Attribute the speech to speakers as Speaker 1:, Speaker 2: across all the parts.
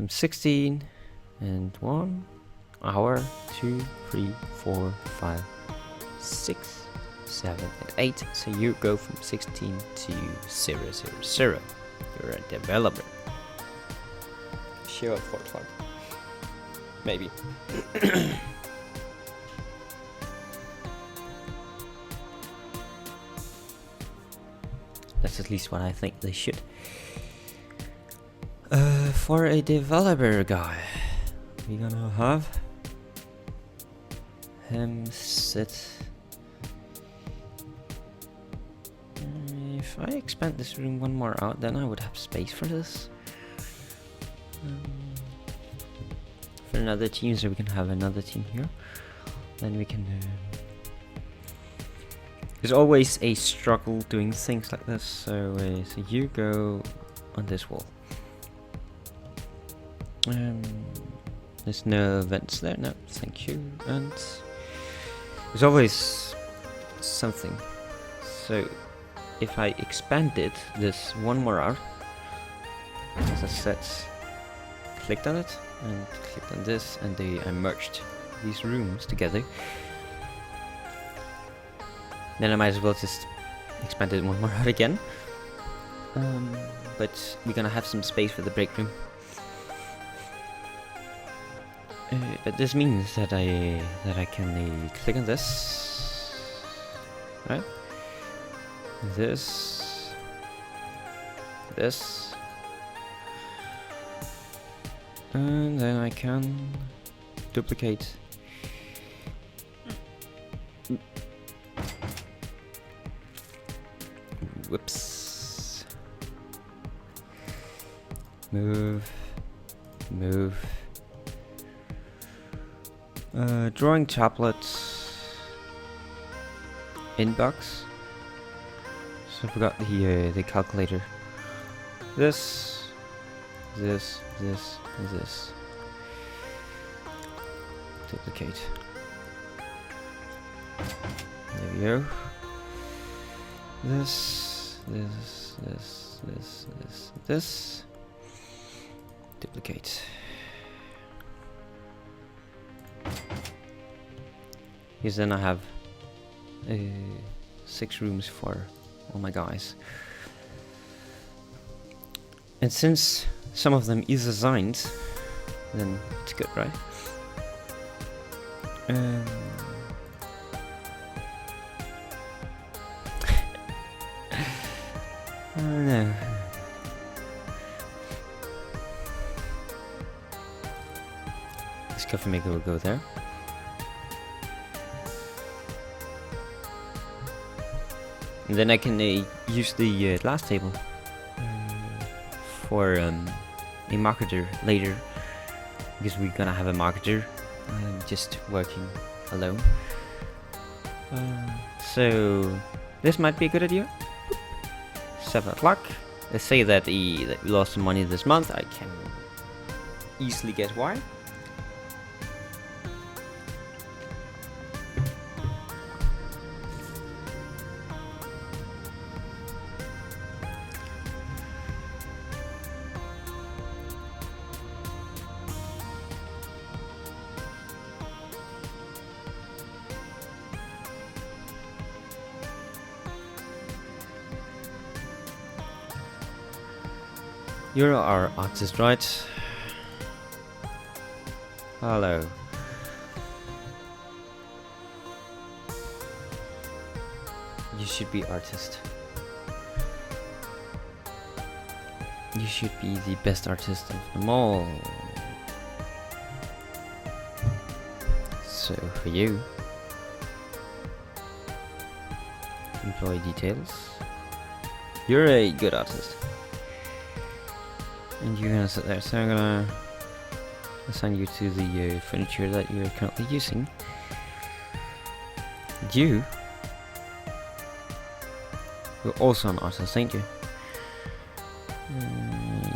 Speaker 1: from 16 and 1 hour 2 3 4 5 6 7 and 8. So you go from 16 to 000. You're a developer. Sure, 4 o'clock. Maybe. That's at least what I think they should. For a developer guy, we're gonna have him sit. If I expand this room one more out, then I would have space for this. For another team, so we can have another team here. Then we can. There's always a struggle doing things like this. So, so you go on this wall. There's no vents there. No, thank you. And there's always something. So if I expanded this one more out, as I said, clicked on it and clicked on this, and I merged these rooms together. Then I might as well just expand it one more out again. But we're gonna have some space for the break room. But this means that I can click on this, right? This, and then I can duplicate. Whoops. Move. Drawing tablets. Inbox. So I forgot the calculator. This. Duplicate. There we go. This. Duplicate. Because then I have 6 rooms for all my guys. And since some of them is assigned, then it's good, right? No. This coffee maker will go there. And then I can use the glass table for a marketer later, because we're gonna have a marketer just working alone. So this might be a good idea. 7 o'clock. Let's say that we lost some money this month. I can easily guess why. You're our artist, right? Hello. You should be artist. You should be the best artist of them all. So for you, employee details. You're a good artist. And you're gonna sit there, so I'm gonna assign you to the furniture that you're currently using. You are also an artist, ain't you?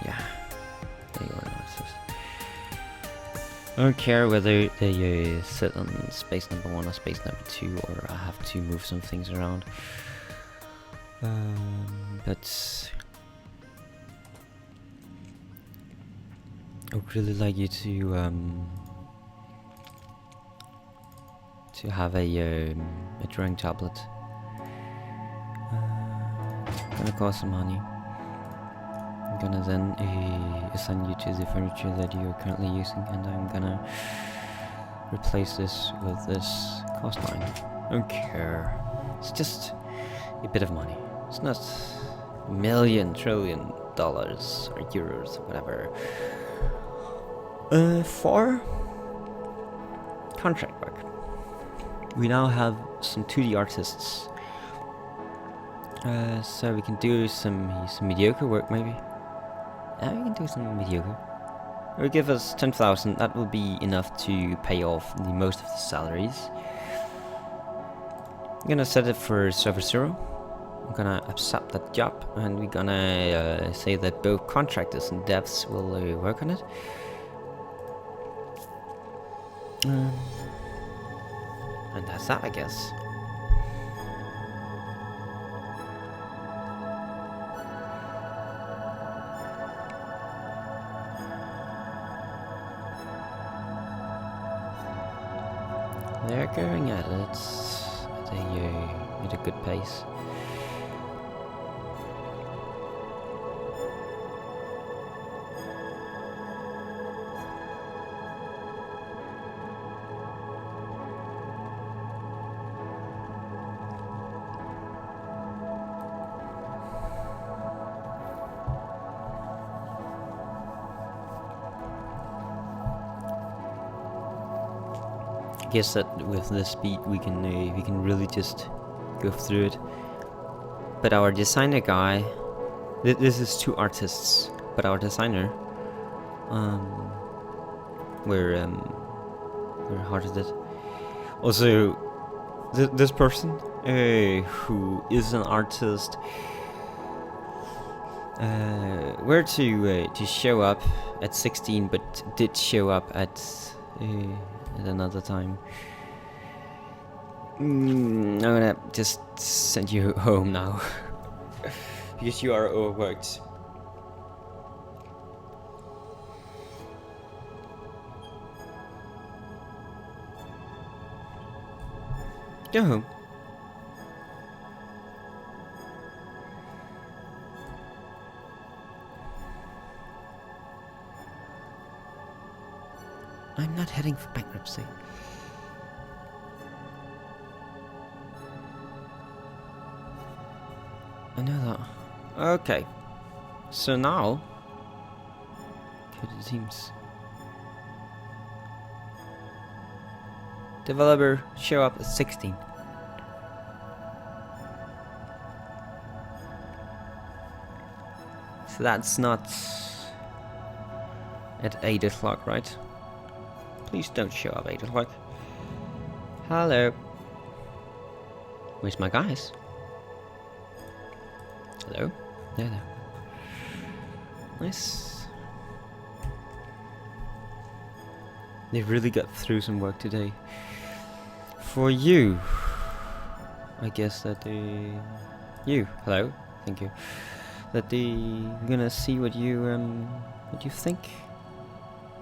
Speaker 1: Yeah, you are an artist. I don't care whether they sit on space number 1 or space number 2, or I have to move some things around. But I would really like you to have a drawing tablet. Gonna cost some money. I'm gonna then assign you to the furniture that you're currently using, and I'm gonna replace this with this cost line. I don't care. It's just a bit of money. It's not a million, trillion dollars or euros or whatever. For contract work, we now have some 2D artists. So we can do some mediocre work, maybe. Yeah, we can do some mediocre. It will give us 10,000. That will be enough to pay off most of the salaries. I'm gonna set it for server 0. I'm gonna accept that job, and we're gonna say that both contractors and devs will work on it. And that's that, I guess. They're going at it at a good pace. I guess that with this speed we can really just go through it. But our designer guy, this is 2 artists, but our designer, we're hard at it. Also, this person who is an artist were to show up at 16, but did show up at another time. I'm gonna just send you home now because you are overworked. Go home. I'm not heading for bankruptcy. I know that. Okay. So now, good it seems. Developer show up at 16. So that's not at 8 o'clock, right? Please don't show up 8 o'clock. Hello. Where's my guys? Hello? There. Nice. They really got through some work today. For you, I guess that you. Hello. Thank you. That I'm gonna see what you think.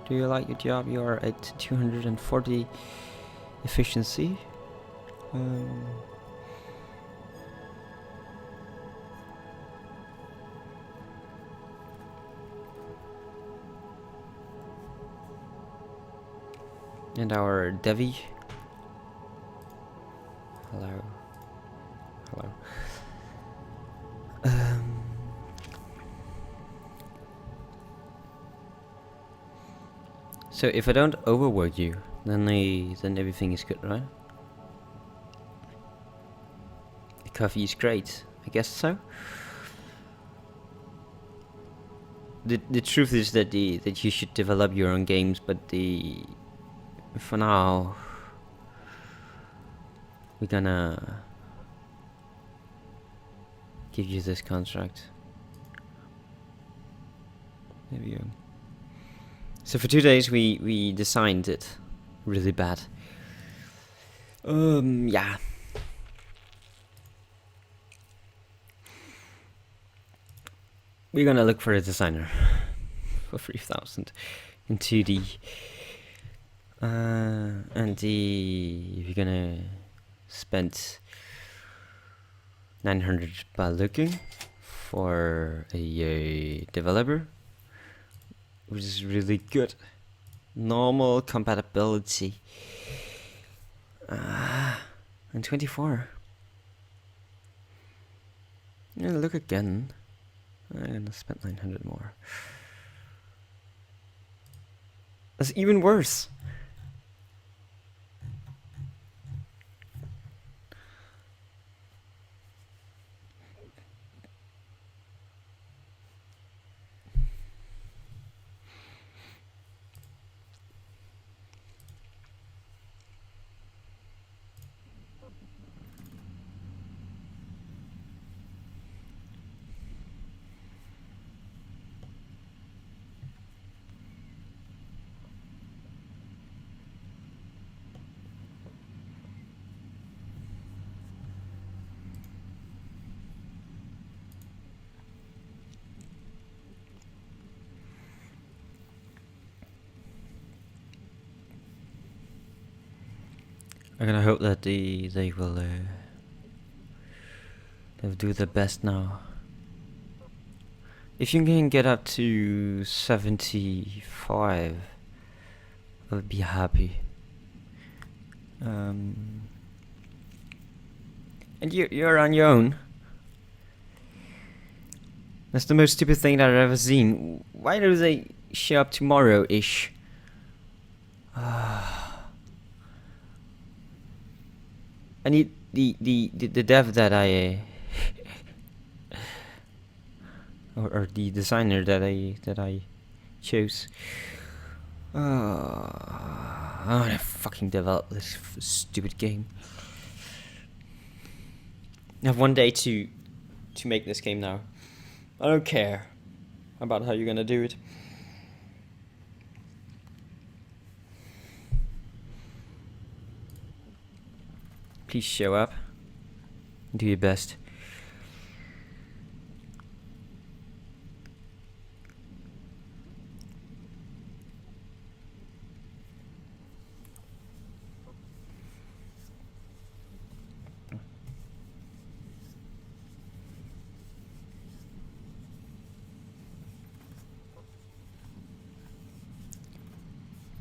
Speaker 1: Do you like your job? You are at 240 efficiency. And our Devi. Hello. So if I don't overwork you, then everything is good, right? The coffee is great, I guess so. The truth is that that you should develop your own games, but for now we're gonna give you this contract. There we go. So for 2 days we designed it really bad. Yeah. We're gonna look for a designer for 3,000. into the and we're gonna spend 900 by looking for a developer, which is really good. Normal compatibility. And 24. Yeah, look again. I'm gonna spend 900 more. That's even worse. I'm gonna hope that they will they'll do their best now. If you can get up to 75, I'll be happy. And you're on your own. That's the most stupid thing that I've ever seen. Why do they show up tomorrow-ish? I need the dev that I or the designer that I chose. I wanna fucking develop this stupid game. I have one day to make this game now. I don't care about how you're gonna do it. Please show up. Do your best.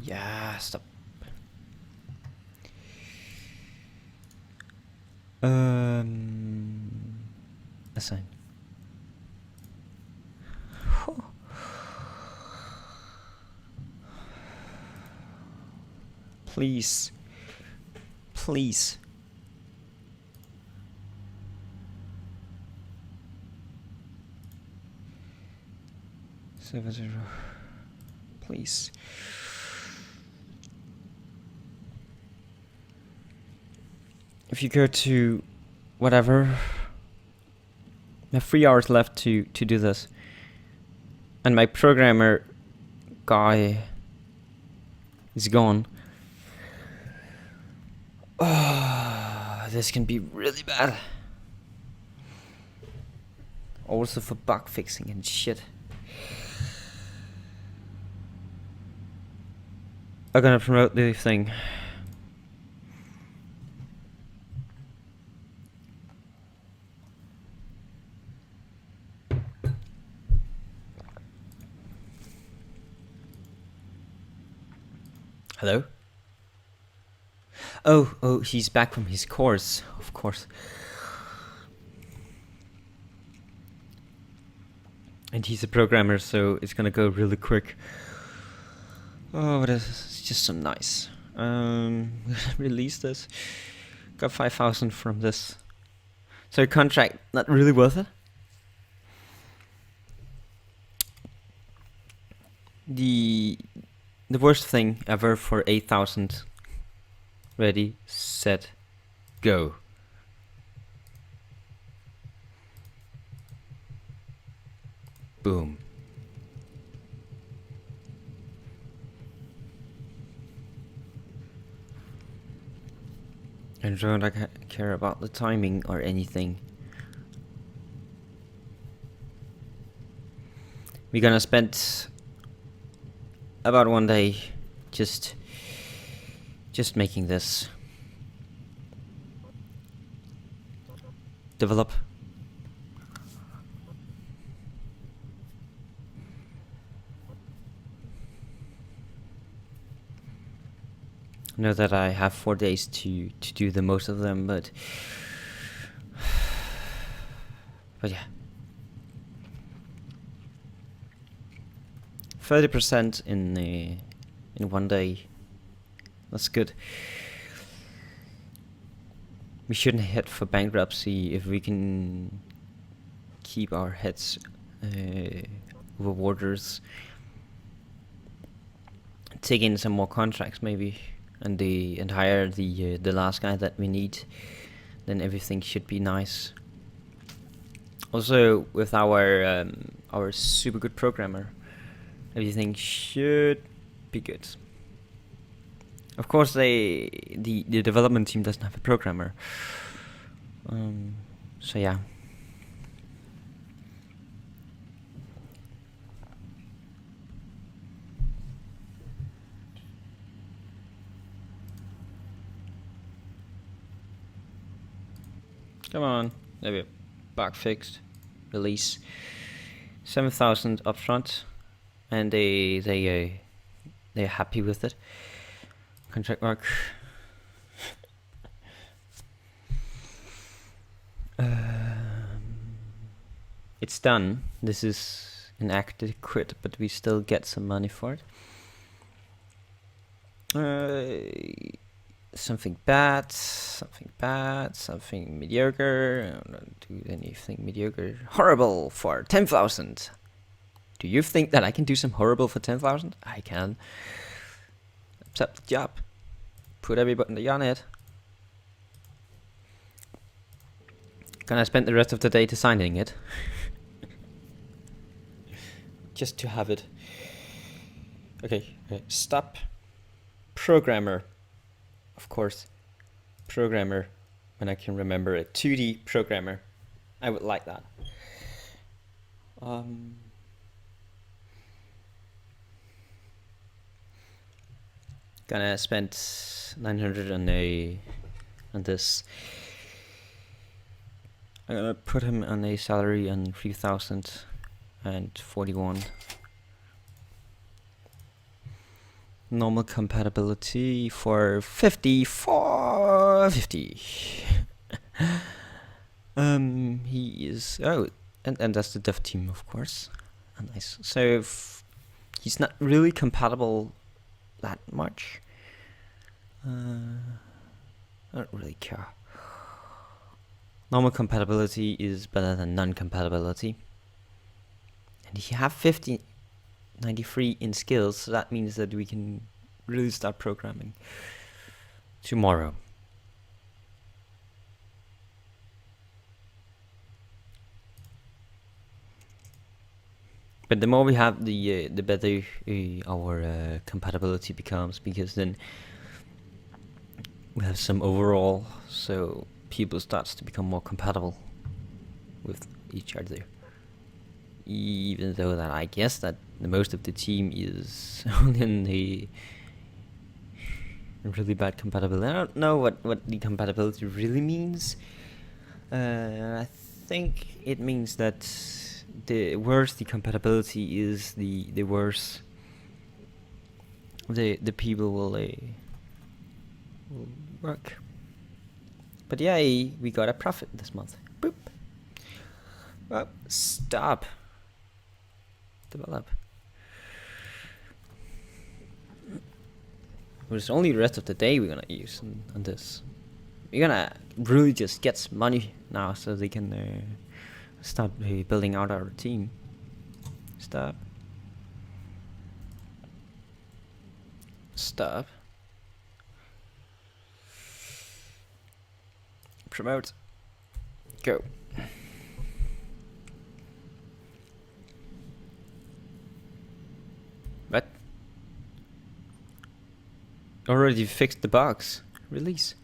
Speaker 1: Yeah, stop. Assign. Please. Please. Server 0. Please. If you go to whatever, I have 3 hours left to do this, and my programmer guy is gone. This can be really bad. Also for bug fixing and shit. I'm gonna promote the thing. Hello? Oh, he's back from his course, of course. And he's a programmer, so it's gonna go really quick. Oh, but it's just so nice. Release this. Got 5,000 from this. So contract, not really worth it. The worst thing ever for 8,000. Ready, set, go. Boom. I don't care about the timing or anything. We're gonna spend about one day, just making this develop. I know that I have 4 days to do the most of them, but yeah, 30% in one day. That's good. We shouldn't head for bankruptcy if we can keep our heads over waters. Take in some more contracts maybe, and hire the last guy that we need. Then everything should be nice. Also, with our super good programmer, everything should be good. Of course, the development team doesn't have a programmer. So yeah. Come on, there we go. Bug fixed. Release. 7,000 upfront, and they're happy with it. Contract work. It's done. This is an active quit, but we still get some money for it. Something bad, something mediocre. I don't do anything mediocre. Horrible for 10,000. Do you think that I can do some horrible for 10,000? I can. Accept the job. Put everybody on it. Gonna spend the rest of the day designing it. Just to have it. Okay, stop. Programmer. Of course. Programmer. When I can remember it. 2D programmer. I would like that. Gonna spend 900 on this. I'm gonna put him on a salary on 3,041. Normal compatibility for 5450. He is and that's the dev team, of course. Nice. So he's not really compatible that much. I don't really care. Normal compatibility is better than non-compatibility. And he have 93 in skills, so that means that we can really start programming tomorrow. But the more we have, the better our compatibility becomes, because then we have some overall, so people starts to become more compatible with each other. Even though that I guess that the most of the team is only in the really bad compatibility. I don't know what the compatibility really means. I think it means that the worse the compatibility is, the worse the people will work. But yeah, we got a profit this month. Boop. Well, stop. Develop. It's only the rest of the day we're gonna use on this. We're gonna really just get some money now, so they can start building out our team. Stop. Stop. Promote. Go. What? Already fixed the bugs. Release.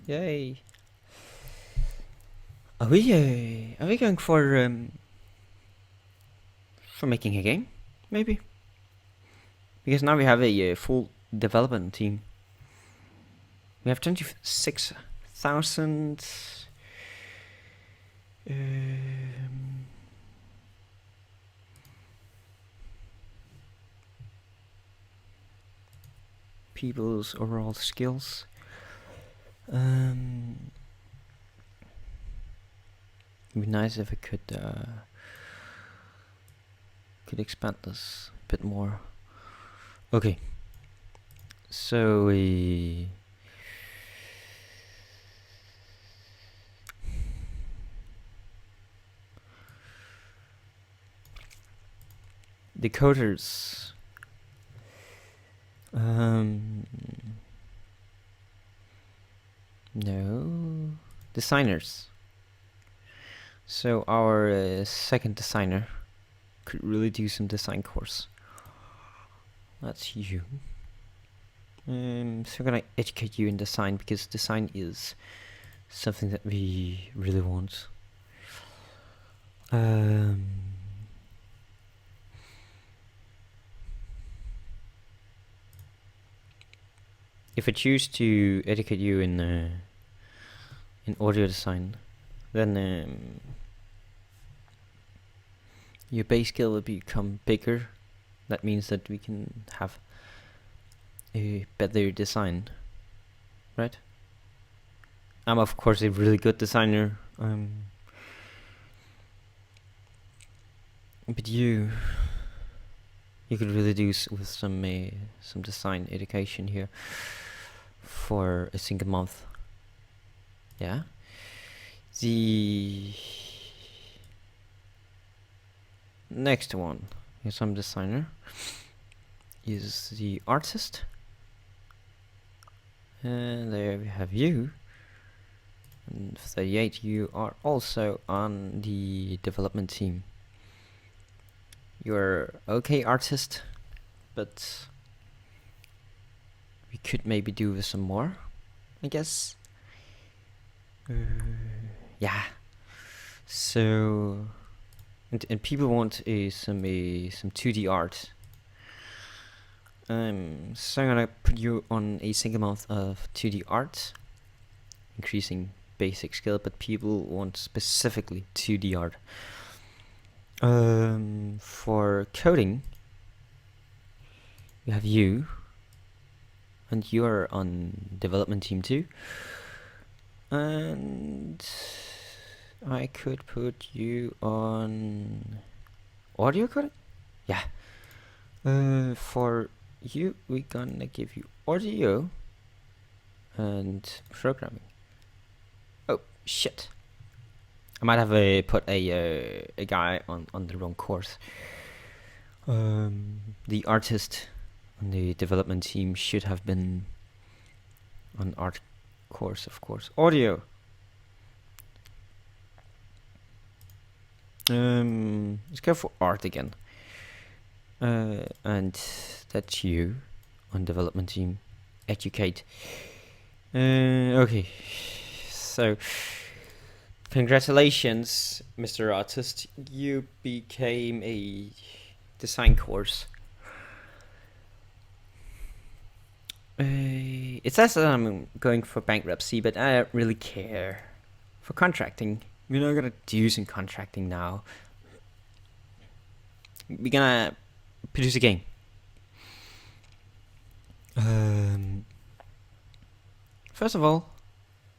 Speaker 1: Yay. Are we going for making a game? Maybe. Because now we have a full development team. We have 26,000 people's overall skills. It'd be nice if I could expand this a bit more. Okay, so we decoders. No, designers. So our second designer could really do some design course. That's you. So I'm gonna educate you in design, because design is something that we really want. If I choose to educate you in audio design, then your base skill will become bigger. That means that we can have a better design, right? I'm of course a really good designer, but you could really do with some design education here for a single month. Yeah. The next one is some designer is the artist, and there we have you. And 38, you are also on the development team. You're okay artist, but we could maybe do with some more, I guess. Yeah. So, and people want some 2D art. So I'm gonna put you on a single month of 2D art, increasing basic skill, but people want specifically 2D art. For coding, we have you, and you're on development team too. And I could put you on audio coding. Yeah. For you, we're gonna give you audio and programming. Oh shit! I might have put a guy on the wrong course. The artist on the development team should have been on art course, of course. Audio. Let's go for art again. And that's you on development team. Educate. Okay. So, congratulations, Mr. Artist. You became a design course. It says that I'm going for bankruptcy, but I don't really care. For contracting, we're not gonna do some contracting now. We're gonna produce a game. First of all,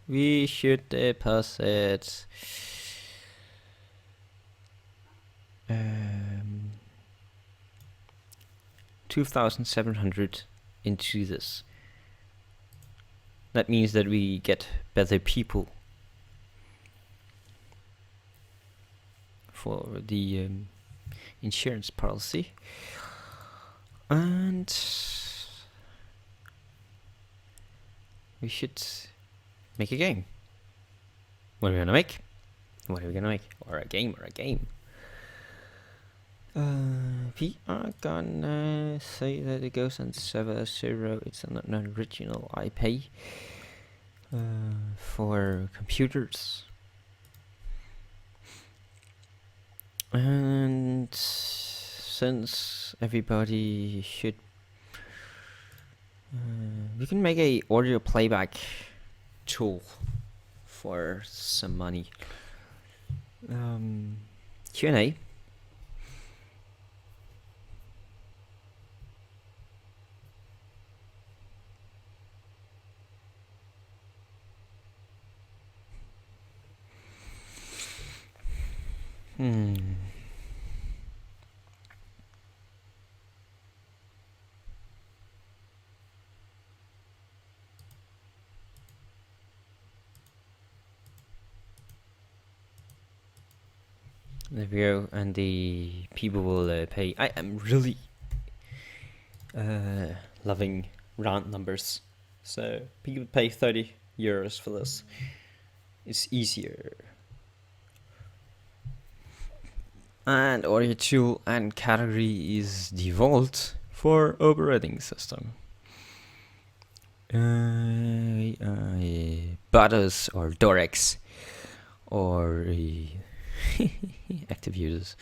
Speaker 1: we should deposit 2,700 into this. That means that we get better people for the insurance policy, and we should make a game. What are we gonna make? What are we gonna make? Or a game, we are gonna say that it goes on server 0. It's an original IP for computers. And since everybody should We can make a audio playback tool for some money. Q&A. There we go, and the people will pay. I am really loving round numbers, so people pay 30 euros for this. It's easier. And audio tool and category is default for operating system. Butters or Dorex or active users.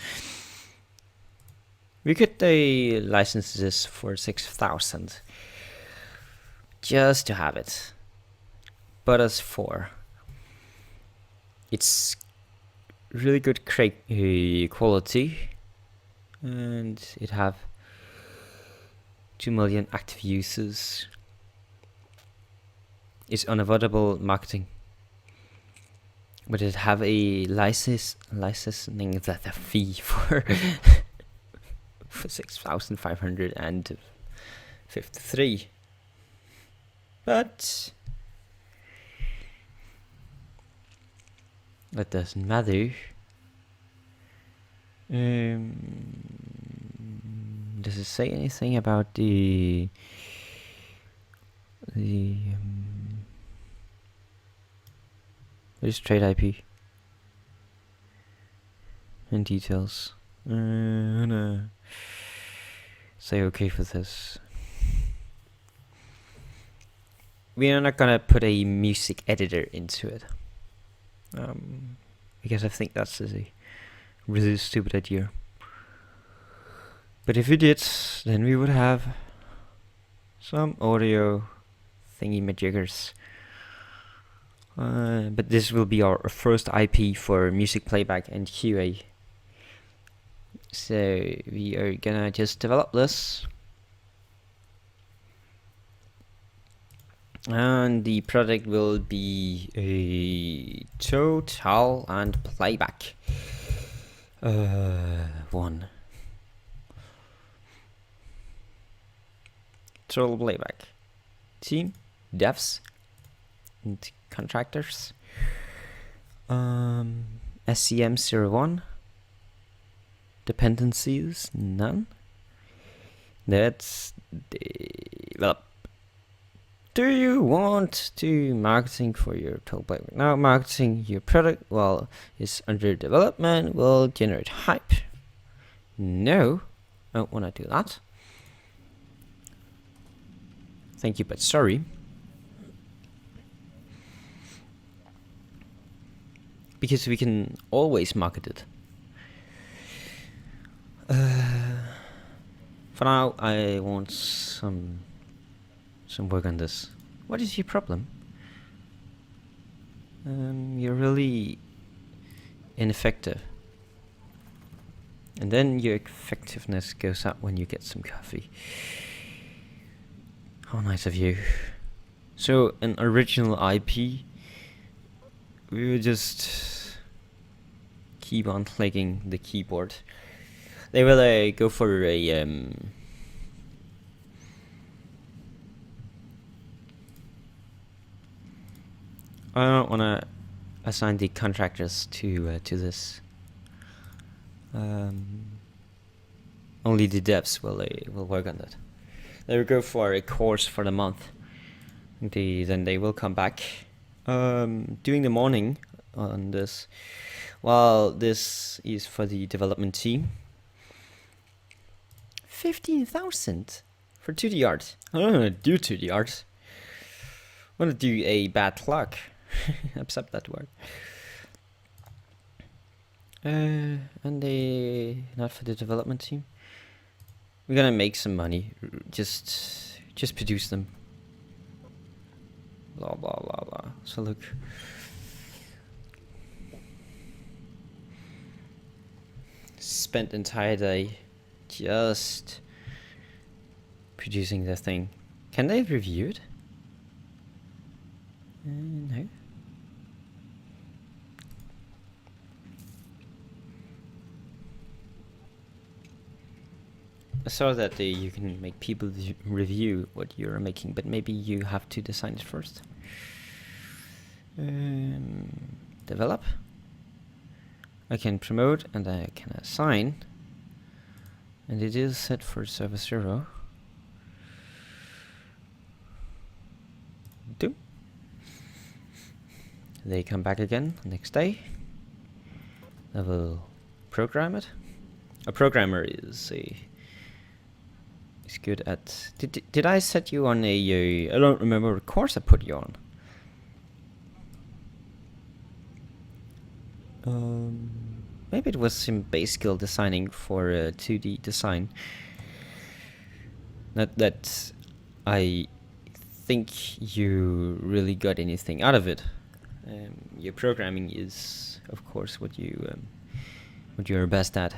Speaker 1: We could license this for 6,000 just to have it. Butters 4. It's really good quality, and it have 2 million active users. It's unavoidable marketing, but it have a licensing that a fee for for 6,553. But that doesn't matter. Does it say anything about the there's trade IP and details? No. Say okay for this. We are not gonna put a music editor into it, because I think that's a really stupid idea. But if we did, then we would have some audio thingy majiggers. But this will be our first IP for music playback and QA. So we are gonna just develop this. And the product will be a total and playback. One. Total playback. Team, devs, and contractors. SCM01. Dependencies, none. That's well. Do you want to marketing for your total playback? Now marketing your product while it's under development will generate hype. No, I don't want to do that. Thank you, but sorry. Because we can always market it. For now, I want some work on this. What is your problem? You're really ineffective. And then your effectiveness goes up when you get some coffee. How nice of you. So, an original IP, we would just keep on clicking the keyboard. They will go for a I don't want to assign the contractors to this. Only the devs will work on that. They will go for a course for the month. Then they will come back during the morning on this. While this is for the development team. 15,000 for 2D art. I don't want to do 2D art. I want to do a bad luck. Accept that word. And they not for the development team. We're gonna make some money. Just produce them. blah blah blah blah. So look, spent entire day just producing the thing. Can they review it? No. I saw that you can make people review what you're making, but maybe you have to design it first. Develop. I can promote and I can assign. And it is set for server 0. Do. They come back again the next day. I will program it. A programmer is good at... Did I set you on a... I don't remember what course I put you on. Maybe it was some base skill designing for 2D design. Not that I think you really got anything out of it. Your programming is, of course, what you're best at.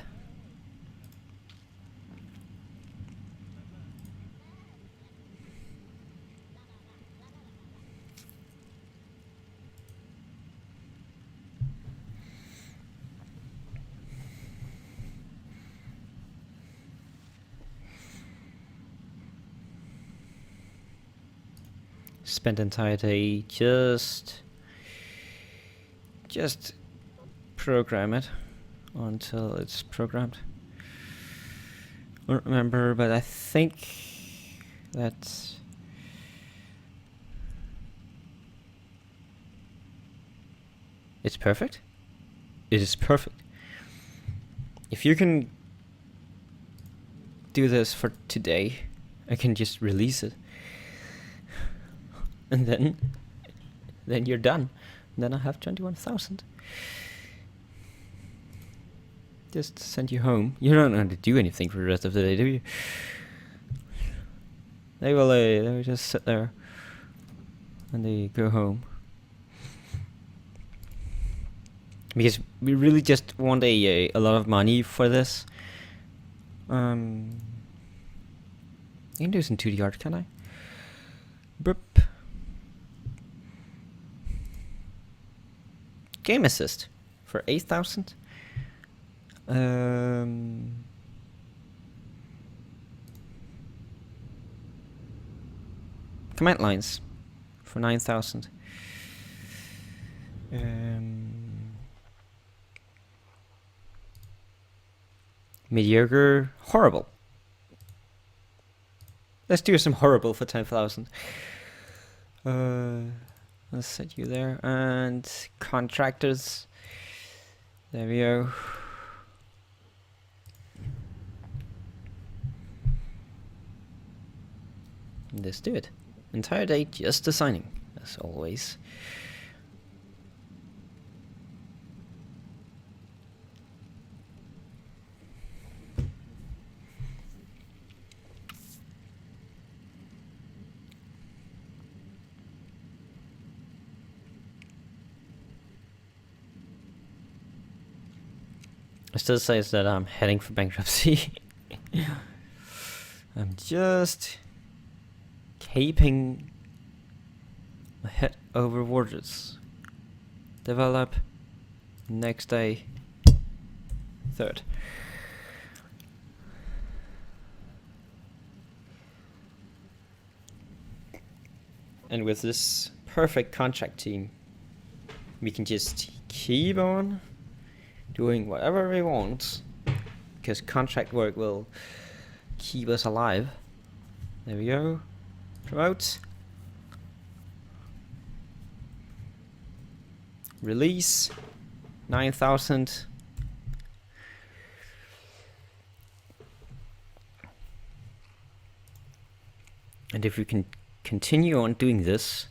Speaker 1: Spent entire day just program it until it's programmed. I don't remember, but I think that it's perfect. It is perfect. If you can do this for today, I can just release it. And then you're done. And then I have 21,000. Just send you home. You don't have to do anything for the rest of the day, do you? They will just sit there and they go home. Because we really just want a lot of money for this. I can do some 2D art, can I? Burp. Game assist for 8,000. Command lines for 9,000. Mediocre, horrible. Let's do some horrible for 10,000. Let's set you there. And contractors. There we go. Let's do it. Entire day just designing, as always. It still says that I'm heading for bankruptcy. I'm just keeping my head over waters. Develop. Next day. Third. And with this perfect contract team, we can just keep on doing whatever we want, because contract work will keep us alive. There we go. Promote. Release. 9,000. And if we can continue on doing this,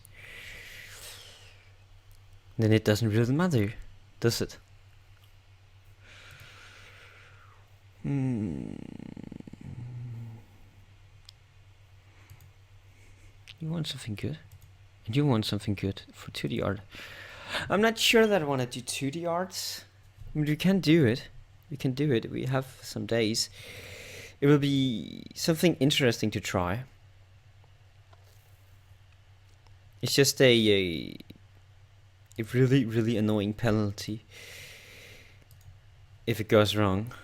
Speaker 1: then it doesn't really matter, does it? You want something good? I do want something good for 2D art. I'm not sure that I want to do 2D arts. I mean, we can do it. We can do it. We have some days. It will be something interesting to try. It's just a really, really annoying penalty if it goes wrong.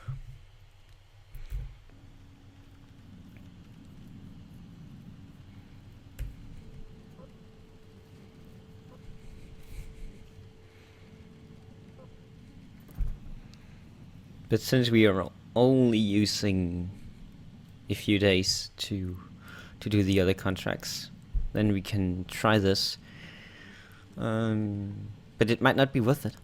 Speaker 1: But since we are only using a few days to do the other contracts, then we can try this. But it might not be worth it.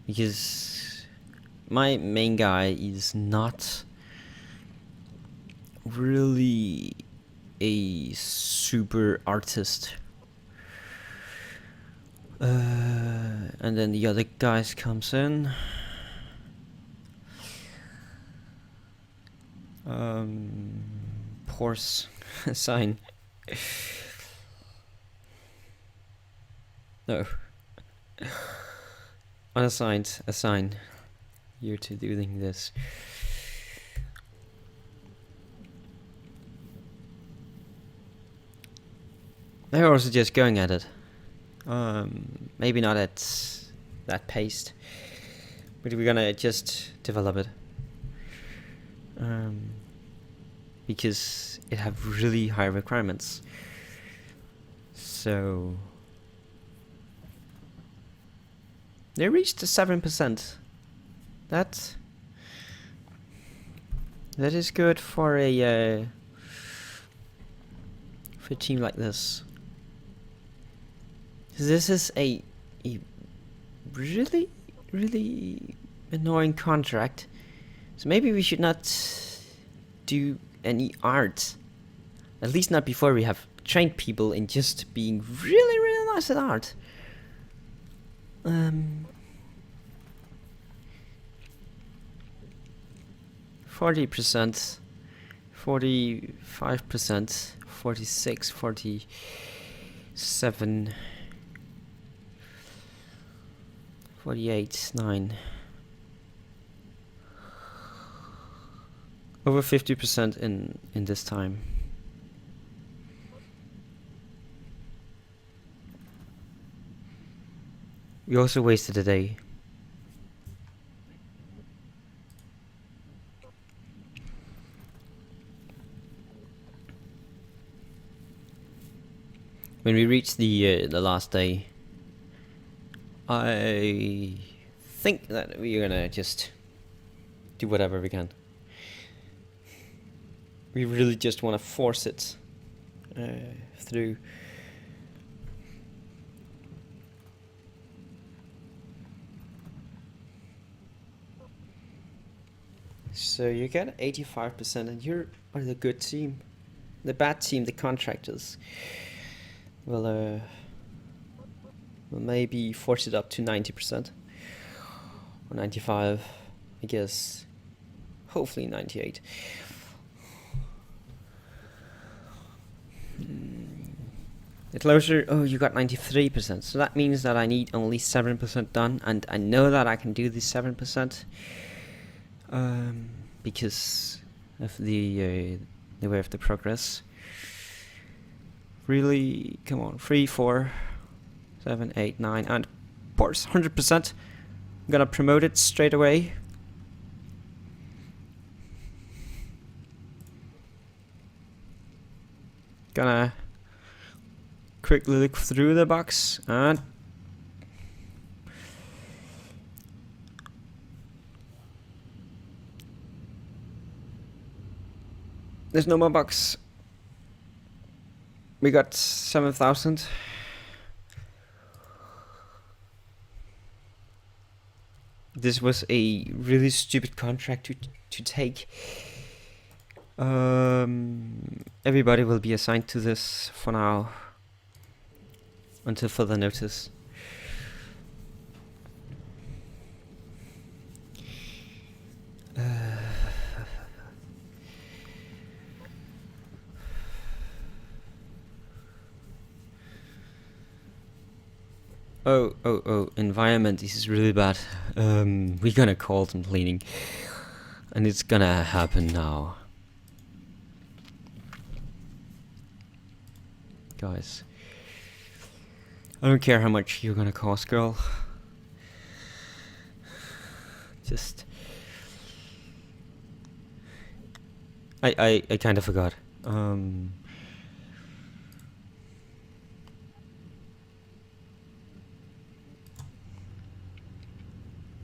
Speaker 1: Because my main guy is not really a super artist. And then the other guys comes in. Pours sign. No. Unassigned, assign. You're to doing this. They're also just going at it. Maybe not at that pace, but we're gonna just develop it. Because it have really high requirements. So they reached 7%. That is good for a team like this. This is a really, really annoying contract. So maybe we should not do any art. At least not before we have trained people in just being really, really nice at art. 40%, 45%, 46, 47, 48, 9. Over 50% in this time. We also wasted a day. When we reach the last day, I think that we're gonna just do whatever we can. We really just want to force it through. So you get 85% and you are the good team. The bad team, the contractors, will maybe force it up to 90% or 95, I guess. Hopefully 98. The closure, oh, you got 93%. So that means that I need only 7% done, and I know that I can do this 7%. Because of the way of the progress. Really, come on, 3, 4, 7, 8, 9, and Pours 100%. I'm gonna promote it straight away. Gonna quickly look through the box and there's no more box. We got 7,000. This was a really stupid contract to take. Everybody will be assigned to this for now until further notice. Oh, environment, this is really bad. We're gonna call some cleaning. And it's gonna happen now. Guys. I don't care how much you're gonna cost, girl. Just... I kind of forgot.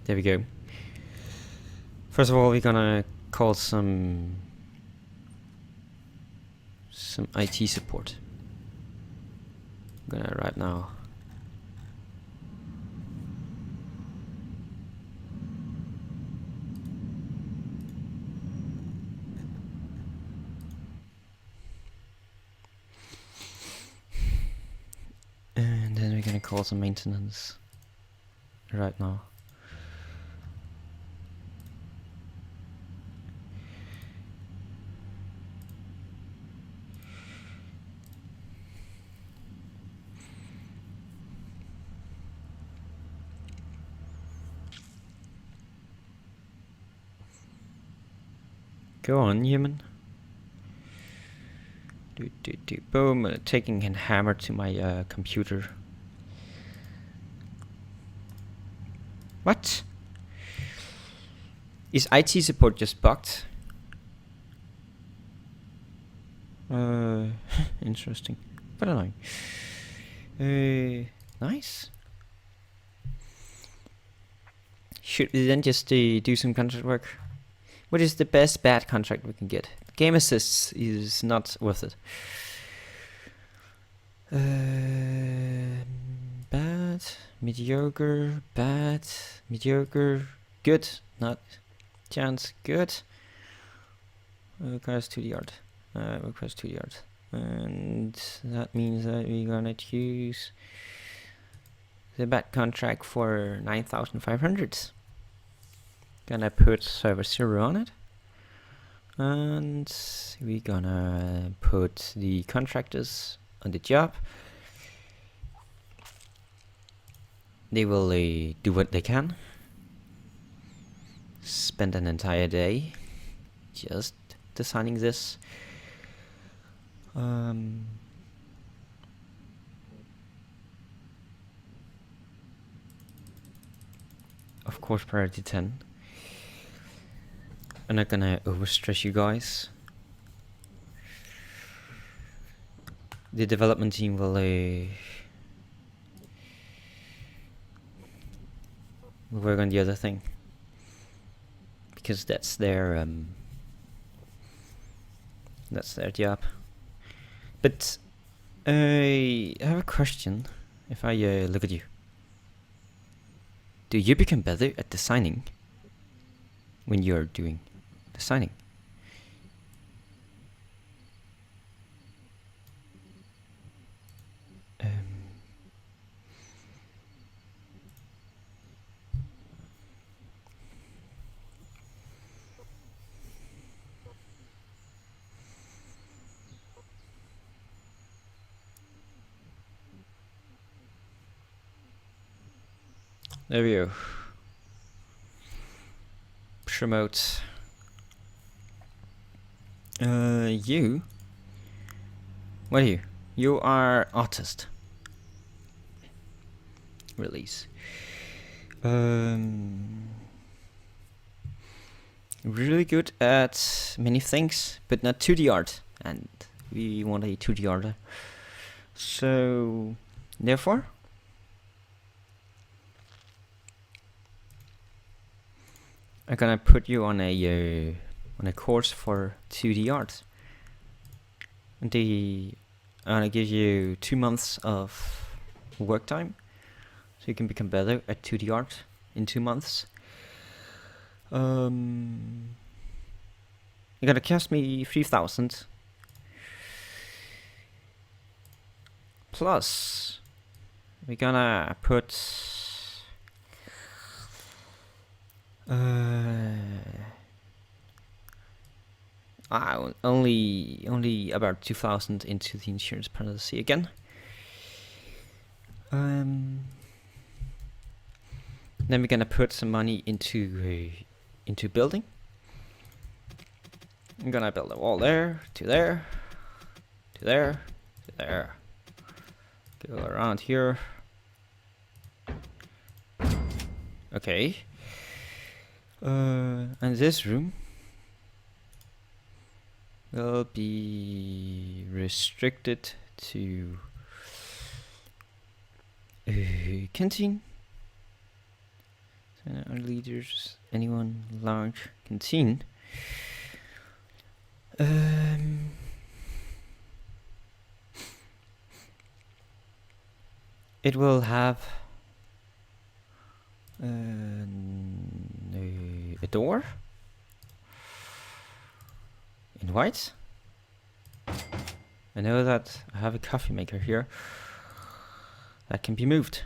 Speaker 1: There we go. First of all, we're gonna call some IT support. I'm gonna right now. And then we're gonna call some maintenance right now. Go on, human. Boom, taking a hammer to my computer. What? Is IT support just bugged? Interesting. But annoying. Nice. Should we then just do some contract work? What is the best bad contract we can get? Game assists is not worth it. Bad, mediocre, bad, mediocre, good, not chance, good. Request to the yard. Request to the yard. And that means that we're gonna choose the bad contract for 9,500. Gonna put server 0 on it. And we're gonna put the contractors on the job. They will do what they can. Spend an entire day just designing this. Of course, priority 10. I'm not gonna overstress you guys. The development team will work on the other thing, because that's their job. But I have a question. If I look at you, do you become better at designing when you're doing designing? There we go. Promote. You? What are you? You are artist. Release. Really good at many things, but not 2D art. And we want a 2D art. So, therefore, I'm gonna put you on a course for 2D art. And I'm gonna give you 2 months of work time, so you can become better at 2D art in 2 months. You're gonna cost me 3,000. Plus, we're gonna put only about 2,000 into the insurance policy again. Then we're gonna put some money into building. I'm gonna build a wall there, to there, to there, to there. Go around here. Okay. And this room will be restricted to canteen. So our leaders, anyone large canteen. It will have a door in white. I know that I have a coffee maker here that can be moved.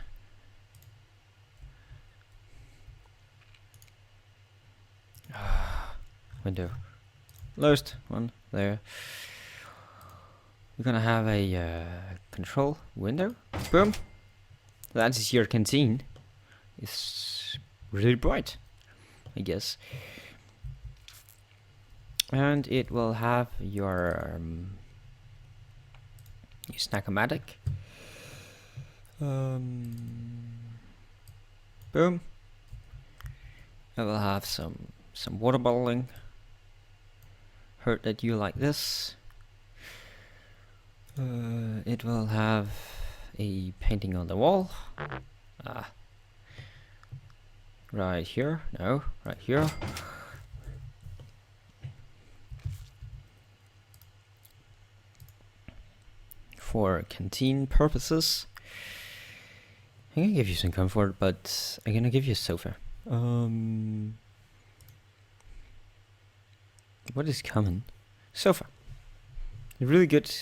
Speaker 1: Window closed. One there. We're gonna have a control window. Boom. That is your canteen. It's really bright, I guess. And it will have your snack-o-matic. Boom. I will have some water bottling. Heard that you like this. It will have a painting on the wall. Right here. No, right here. For canteen purposes. I'm gonna give you some comfort, but I'm gonna give you a sofa. What is common? Sofa. Really good.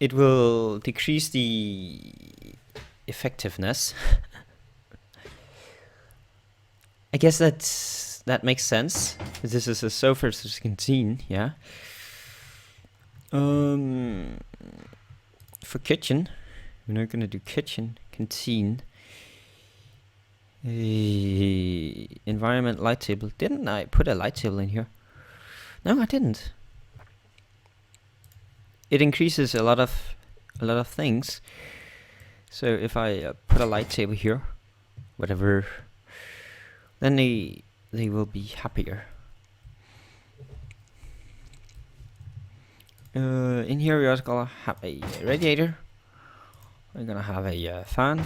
Speaker 1: It will decrease the effectiveness. I guess that makes sense. This is a sofa versus canteen, yeah. For kitchen, we're not gonna do kitchen, canteen. Environment light table. Didn't I put a light table in here? No, I didn't. It increases a lot of things. So if I put a light table here, whatever, then they will be happier. In here we're also gonna have a radiator. We're gonna have a fan.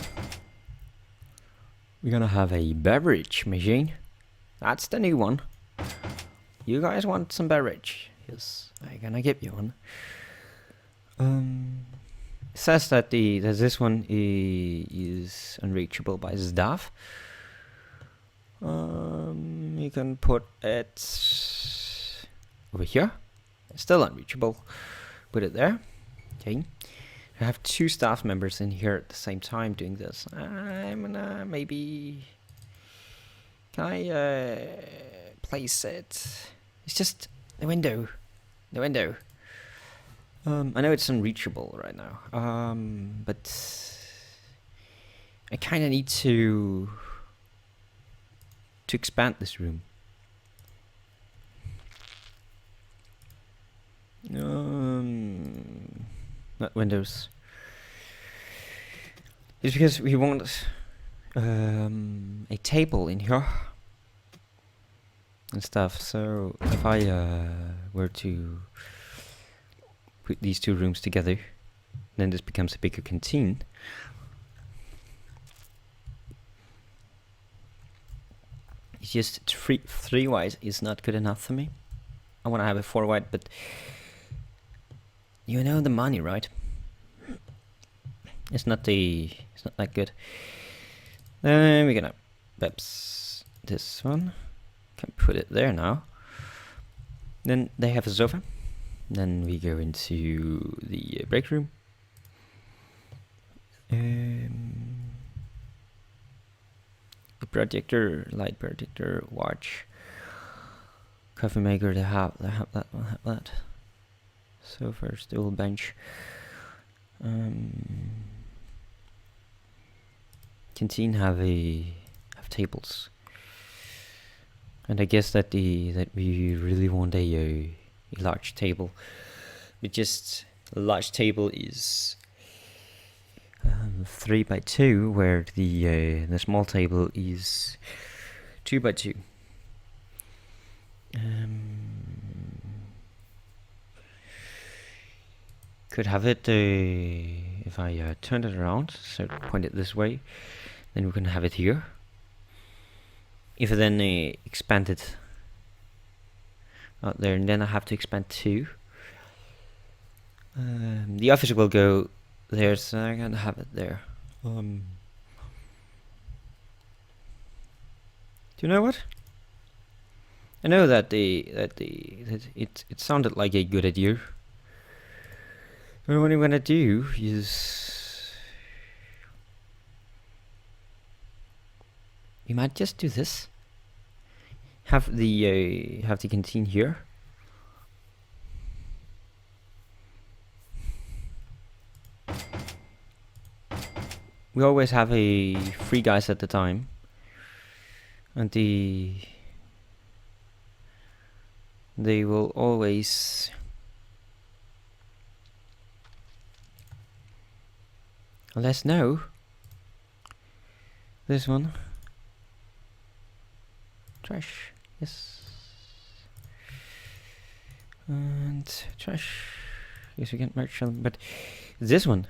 Speaker 1: We're gonna have a beverage machine. That's the new one. You guys want some beverage? Yes, I'm gonna give you one. It says that this one is unreachable by staff. You can put it over here. It's still unreachable. Put it there. Okay. I have 2 staff members in here at the same time doing this. I'm gonna maybe... Can I place it? It's just the window. The window. I know it's unreachable right now. But I kind of need to expand this room. Not windows. It's because we want a table in here and stuff. So if I were to put these 2 rooms together, then this becomes a bigger canteen. It's just 3 wide is not good enough for me. I want to have a 4 wide, but you know the money, right? It's not that good. Then we're gonna this one. Can put it there now. Then they have a sofa. Then we go into the break room. The projector, light projector, watch, coffee maker. They have that. Sofa, stool, bench. canteen have tables, and I guess that we really want a large table. We just a large table is 3 by 2, where the small table is 2 by 2. Could have it if I turn it around, so point it this way, then we can have it here. If I then expand it out there, and then I have to expand 2. The office will go there, so I'm gonna have it there. Do you know what? I know that it sounded like a good idea. But what I'm gonna do is we might just do this. Have the canteen here. We always have 3 guys at the time, and they will always let us know. This one, trash, yes, and trash. Yes, we can merge them, but this one.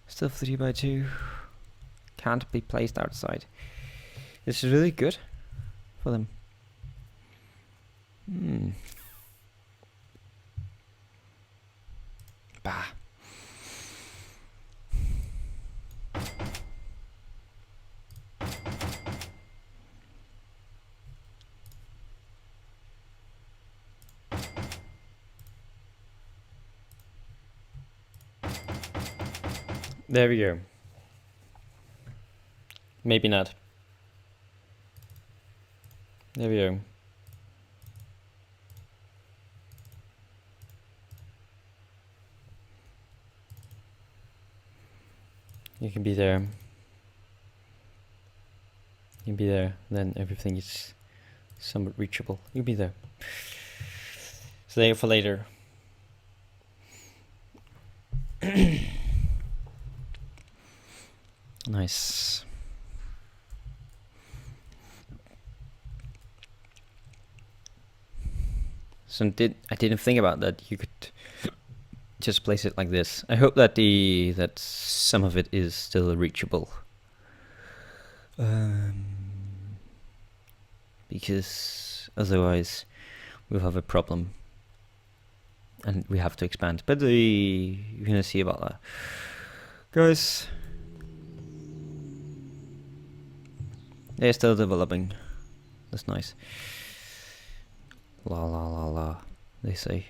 Speaker 1: Still 3 by 2. Can't be placed outside. This is really good for them. Bah. There we go. Maybe not. There we go. You can be there. You can be there, then everything is somewhat reachable. You'll be there. So there for later. Nice. So I didn't think about that. You could just place it like this. I hope that that some of it is still reachable. Because otherwise we'll have a problem and we have to expand. But you're gonna see about that, guys. They're still developing. That's nice. La la la la, they say.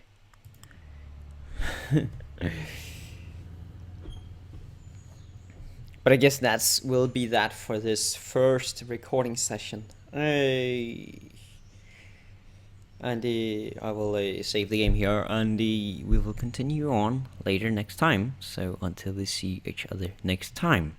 Speaker 1: But I guess will be that for this first recording session. And I will save the game here, and we will continue on later next time. So until we see each other next time.